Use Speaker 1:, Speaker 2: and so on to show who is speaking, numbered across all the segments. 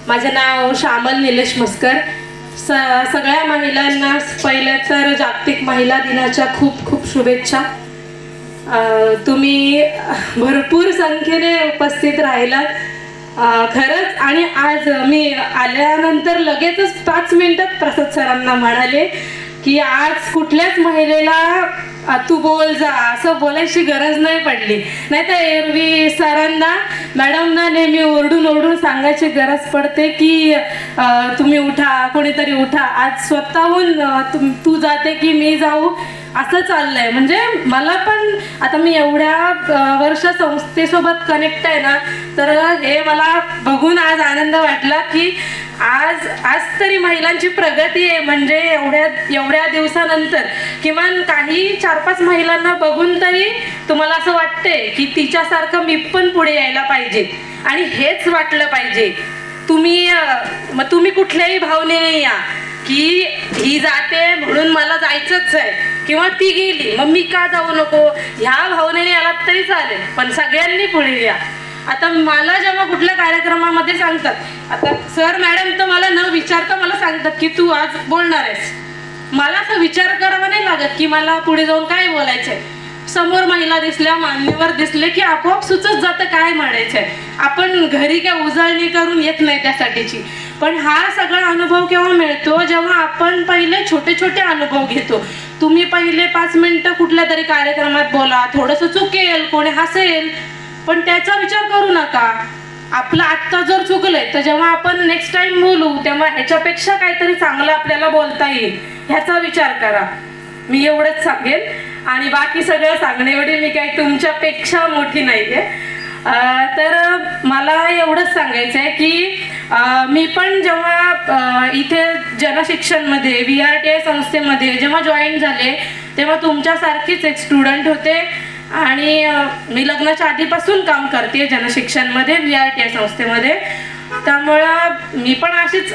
Speaker 1: माझं नाव श्यामल निलेश मस्कर. सगळ्या महिलांना पहिले तर जागतिक महिला दिनाच्या खूप खूप शुभेच्छा. तुम्ही भरपूर संख्येने उपस्थित राहिलात खरंच. आणि आज मी आल्यानंतर लगेचच 5 मिनिटात प्रसाद सरांना म्हणाले की आज कुठल्याच महिलेला तू बोल जा असं बोलायची गरज नाही पडली. नाही तर एरवी सरांना मॅडमना नेहमी ओरडून ओरडून सांगायची गरज पडते की तुम्ही उठा, कोणीतरी उठा. आज स्वतःहून तू जाते की मी जाऊ असं चाललंय. म्हणजे मला पण आता मी एवढ्या वर्ष संस्थेसोबत कनेक्ट आहे ना, तर हे मला बघून आज आनंद वाटला की आज तरी महिलांची प्रगती आहे. म्हणजे एवढ्या दिवसानंतर किमान काही 4-5 महिलांना बघून तरी तुम्हाला असं वाटते की तिच्यासारखं मी पण पुढे यायला पाहिजे. आणि हेच वाटलं पाहिजे. तुम्ही कुठल्याही भावनेने या की ही जाते म्हणून मला जायचंच आहे किंवा ती गेली मग मी का जाऊ नको, ह्या भावनेने आलात तरी चालेल, पण सगळ्यांनी पुढे या. आता मला जेव्हा कुठल्या कार्यक्रमामध्ये सांगतात, आता सर मॅडम तर मला न विचारता मला सांगतात की तू आज बोलणार आहेस. मला असं विचार करावा नाही लागत की मला पुढे जाऊन काय बोलायचंय. समोर महिला दिसल्या, मान्यवर दिसले की आपोआप सुचत जातं काय म्हणायचंय. आपण घरी काय उजळणी करून येत नाही त्यासाठीची. पण हा सगळा अनुभव केव्हा मिळतो जेव्हा आपण पहिले छोटे छोटे अनुभव घेतो. तुम्ही पहिले 5 मिनिटं कुठल्या तरी कार्यक्रमात बोला, थोडंसं चुकेल, कोणी हसेल, पण त्याचा विचार करू नका. आपलं आत्ता जर चुकलंय तर जेव्हा आपण नेक्स्ट टाइम बोलू तेव्हा ह्याच्यापेक्षा काहीतरी चांगलं आपल्याला बोलता येईल ह्याचा विचार करा. मी एवढंच सांगेन. आणि बाकी सगळं सांगण्याएवढी मी काही तुमच्यापेक्षा मोठी नाहीये. तर मला एवढंच सांगायचं आहे की मी पण जेव्हा इथे जनशिक्षणमध्ये VRTI संस्थेमध्ये जेव्हा जॉईन झाले तेव्हा तुमच्यासारखीच एक स्टुडंट होते. आणि मी लग्नाच्या आधीपासून काम करते जनशिक्षणमध्ये VRTI संस्थेमध्ये. त्यामुळं मी पण अशीच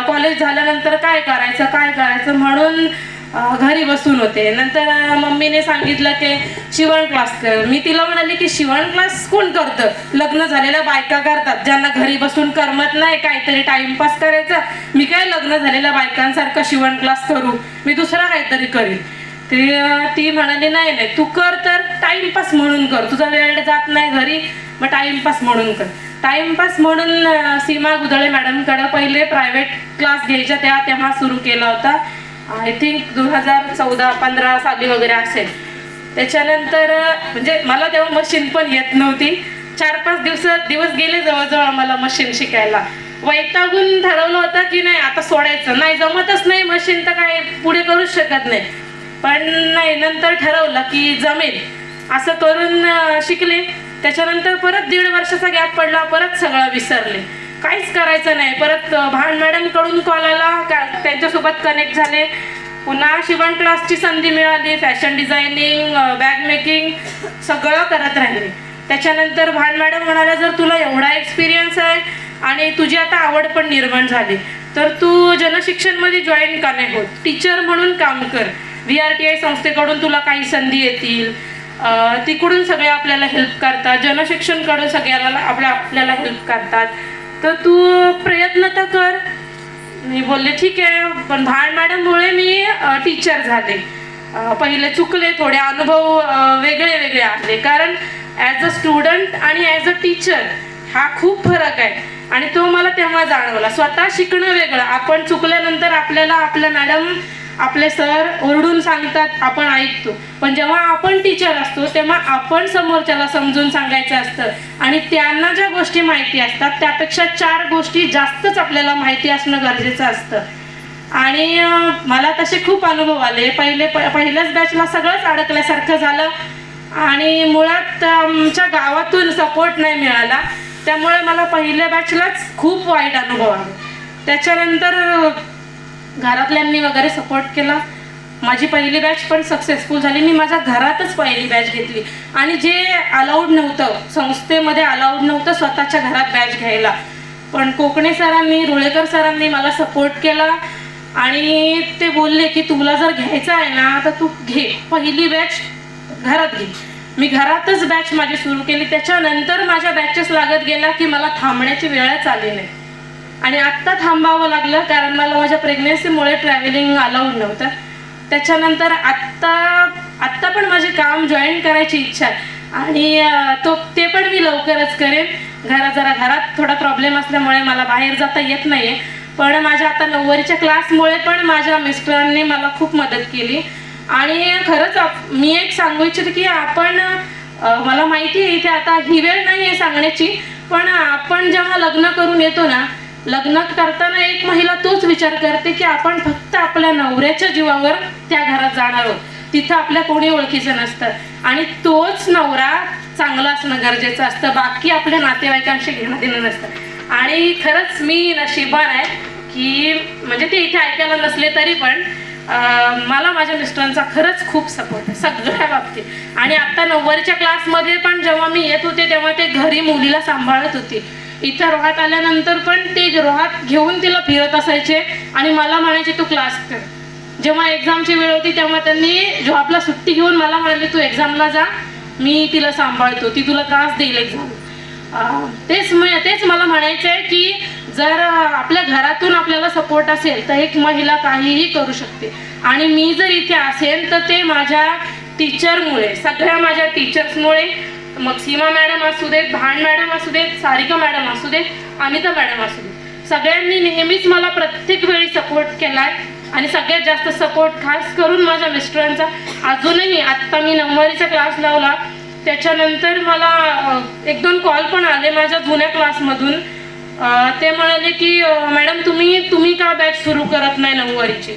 Speaker 1: कॉलेज झाल्यानंतर काय करायचं म्हणून घरी बसून होते. नंतर मम्मीने सांगितलं की शिवण क्लास कर. मी तिला म्हणाली की शिवण क्लास कोण करतं, लग्न झालेल्या बायका करतात, ज्यांना घरी बसून करमत नाही, काहीतरी टाइमपास करायचा. मी काय लग्न झालेल्या बायकांसारखं शिवण क्लास करू, मी दुसरा काहीतरी करीन. ती म्हणाली नाही तू कर, तर टाइमपास म्हणून कर, तुझा वेळ जात नाही घरी, मग टाइमपास म्हणून कर. टाइमपास म्हणून सीमा गुदळे मॅडमकडे पहिले प्रायव्हेट क्लास घ्यायच्या तेव्हा सुरू केला होता. आय थिंक 2014-15 साली वगैरे असेल. त्याच्यानंतर म्हणजे मला तेव्हा मशीन पण येत नव्हती. 4-5 दिवस गेले जवळजवळ मला मशीन शिकायला. वैतागून ठरवलं होतं की नाही आता सोडायचं, नाही जमतच नाही मशीन तर काय पुढे करूच शकत नाही. पण नाही, नंतर ठरवलं की जमेल असं करून शिकले. त्याच्यानंतर परत 1.5 वर्षाचा गॅप पडला, परत सगळं विसरले, काहीच करायचं नाही. परत भान मॅडम कडून कॉल आला, त्यांच्यासोबत कनेक्ट झाले. पुन्हा शिवण क्लासची संधी मिळाली, फॅशन डिझायनिंग, बॅग मेकिंग सगळं करत राहिले. त्याच्यानंतर भान मॅडम म्हणाल्या जर तुला एवढा एक्सपिरियन्स आहे आणि तुझी आता आवड पण निर्माण झाली तर तू जनशिक्षणमध्ये जॉईन का नाही होत, टीचर म्हणून काम कर. VRTI संस्थेकडून तुला काही संधी येतील, तिकडून सगळे आपल्याला हेल्प करतात, जनशिक्षणकडून सगळ्याला आपल्याला हेल्प करतात, तर तू प्रयत्न तर कर. मी बोलले ठीक आहे. पण भान मॅडममुळे मी टीचर झाले. पहिले चुकले, थोडे अनुभव वेगळे आले. कारण ॲज अ स्टुडंट आणि ॲज अ टीचर हा खूप फरक आहे. आणि तो मला तेव्हा जाणवला. स्वतः शिकणं वेगळं, आपण चुकल्यानंतर आपल्याला आपल्या मॅडम आपले सर ओरडून सांगतात, आपण ऐकतो. पण जेव्हा आपण टीचर असतो तेव्हा आपण समोरच्याला समजून सांगायचं असतं. आणि त्यांना ज्या गोष्टी माहिती असतात त्यापेक्षा 4 गोष्टी जास्तच आपल्याला माहिती असणं गरजेचं असतं. आणि मला तसे खूप अनुभव आले. पहिल्याच बॅचला सगळंच अडकल्यासारखं झालं. आणि मुळात आमच्या गावातून सपोर्ट नाही मिळाला, त्यामुळे मला पहिल्या बॅचलाच खूप वाईट अनुभव आला. त्याच्यानंतर घरातल्यांनी वगैरे सपोर्ट केला. माझी पहिली बॅच पण सक्सेसफुल झाली. मी माझ्या घरातच पहिली बॅच घेतली. आणि जे अलाउड नव्हतं, संस्थेमध्ये अलाउड नव्हतं स्वतःच्या घरात बॅच घ्यायला, पण कोकणे सरांनी, रुळेकर सरांनी मला सपोर्ट केला. आणि ते बोलले की तुला जर घ्यायचं आहे ना तर तू घे, पहिली बॅच घरात घे. मी घरातच बॅच माझी सुरू केली. त्याच्यानंतर माझ्या बॅचेस लागत गेला की मला थांबण्याची वेळच आली नाही. आणि आत्ता थांबावं लागलं कारण मला माझ्या प्रेग्नेन्सीमुळे ट्रॅव्हलिंग अलाउड नव्हतं. त्याच्यानंतर आत्ता पण माझे काम जॉईन करायची इच्छा आहे आणि ते पण मी लवकरच करेन. घरात थोडा प्रॉब्लेम असल्यामुळे मला बाहेर जाता येत नाही आहे, पण माझ्या आता 9वीच्या क्लासमुळे पण माझ्या मिस्टरांनी मला खूप मदत केली. आणि खरंच मी एक सांगू इच्छिते की आपण मला माहिती आहे इथे आता ही वेळ नाही आहे सांगण्याची, पण आपण जेव्हा लग्न करून येतो ना, लग्न करताना एक महिला तोच विचार करते की आपण फक्त आपल्या नवऱ्याच्या जीवावर त्या घरात जाणार आहोत, तिथं आपल्या कोणी ओळखीचं नसतं आणि तोच नवरा चांगला असणं गरजेचं असतं, बाकी आपल्या नातेवाईकांशी घेणं देणं नसतं. आणि खरंच मी नशिबान आहे की म्हणजे ते इथे ऐकायला नसले तरी पण मला माझ्या मिस्टरांचा खरंच खूप सपोर्ट आहे सगळ्या बाबतीत. आणि आता 9वीच्या क्लासमध्ये पण जेव्हा मी येत होते तेव्हा ते घरी मुलीला सांभाळत होते. इथं रोहात आल्यानंतर पण ते रोहात घेऊन तिला फिरत असायचे आणि मला म्हणायचे तू क्लास कर. जेव्हा एक्झामची वेळ होती तेव्हा त्यांनी जॉबला सुट्टी घेऊन मला म्हणाले तू एक्झामला जा, मी तिला सांभाळतो, ती तुला त्रास देईल एक्झाम. तेच मला म्हणायचं आहे की जर आपल्या घरातून आपल्याला सपोर्ट असेल तर एक महिला काहीही करू शकते. आणि मी जर इथे असेल तर ते माझ्या टीचरमुळे, सगळ्या माझ्या टीचर्समुळे, मग सीमा मॅडम असू देत, भान मॅडम असू देत, सारिका मॅडम असू देत, अनिता मॅडम असू देत, सगळ्यांनी नेहमीच मला प्रत्येक वेळी सपोर्ट केला आहे. आणि सगळ्यात जास्त सपोर्ट खास करून माझ्या मिस्टरांचा. अजूनही आत्ता मी 9वीचा क्लास लावला त्याच्यानंतर मला 1-2 कॉल पण आले माझ्या जुन्या क्लासमधून. ते म्हणाले की मॅडम तुम्ही का बॅच सुरू करत नाही 9वीची.